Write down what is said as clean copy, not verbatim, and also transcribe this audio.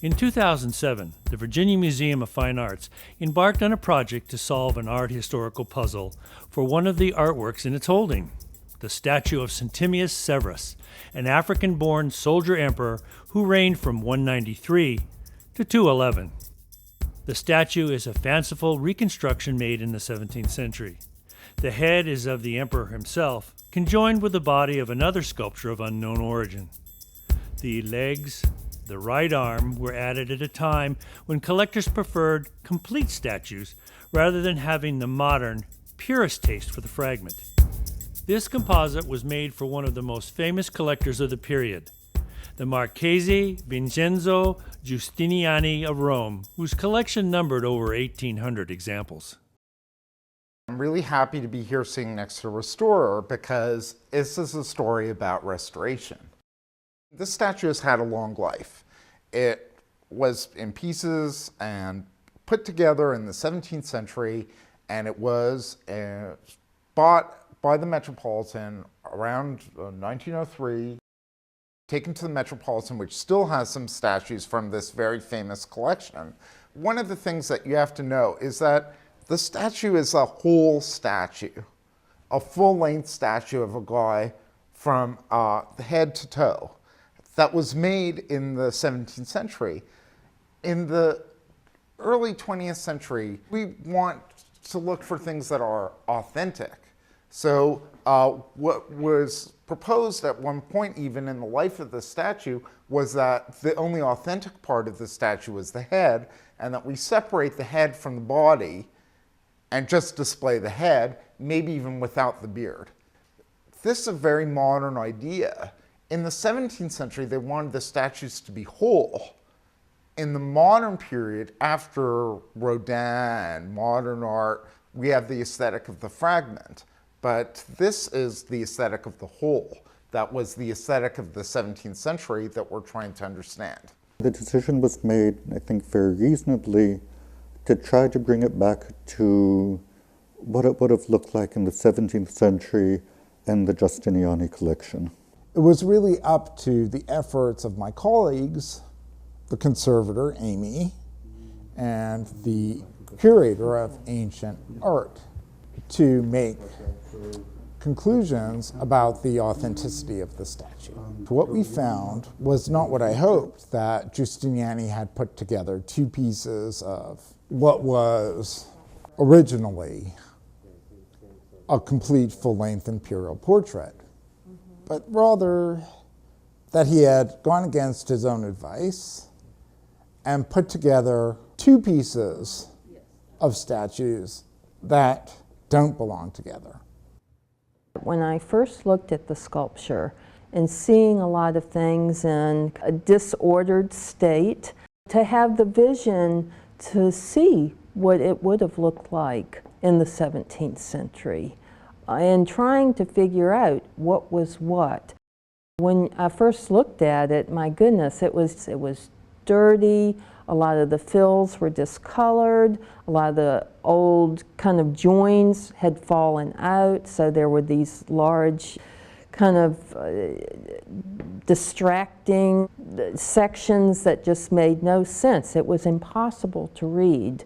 In 2007, the Virginia Museum of Fine Arts embarked on a project to solve an art historical puzzle for one of the artworks in its holding, the statue of Septimius Severus, an African-born soldier emperor who reigned from 193 to 211. The statue is a fanciful reconstruction made in the 17th century. The head is of the emperor himself, conjoined with the body of another sculpture of unknown origin. The legs, the right arm were added at a time when collectors preferred complete statues rather than having the modern, purist taste for the fragment. This composite was made for one of the most famous collectors of the period, the Marchese Vincenzo Giustiniani of Rome, whose collection numbered over 1,800 examples. I'm really happy to be here sitting next to a restorer because this is a story about restoration. This statue has had a long life. It was in pieces and put together in the 17th century, and it was bought by the Metropolitan around 1903, taken to the Metropolitan, which still has some statues from this very famous collection. One of the things that you have to know is that the statue is a whole statue, a full-length statue of a guy from head to toe. That was made in the 17th century. In the early 20th century, we want to look for things that are authentic. So what was proposed at one point, even in the life of the statue, was that the only authentic part of the statue was the head, and that we separate the head from the body and just display the head, maybe even without the beard. This is a very modern idea. In the 17th century, they wanted the statues to be whole. In the modern period, after Rodin and modern art, we have the aesthetic of the fragment. But this is the aesthetic of the whole. That was the aesthetic of the 17th century that we're trying to understand. The decision was made, I think, very reasonably to try to bring it back to what it would have looked like in the 17th century in the Giustiniani collection. It was really up to the efforts of my colleagues, the conservator, Amy, and the curator of ancient art, to make conclusions about the authenticity of the statue. What we found was not what I hoped, that Giustiniani had put together two pieces of what was originally a complete full-length imperial portrait, but rather that he had gone against his own advice and put together two pieces of statues that don't belong together. When I first looked at the sculpture and seeing a lot of things in a disordered state, to have the vision to see what it would have looked like in the 17th century and trying to figure out what was what. When I first looked at it, my goodness, it was dirty. A lot of the fills were discolored. A lot of the old kind of joins had fallen out, so there were these large kind of distracting sections that just made no sense. It was impossible to read.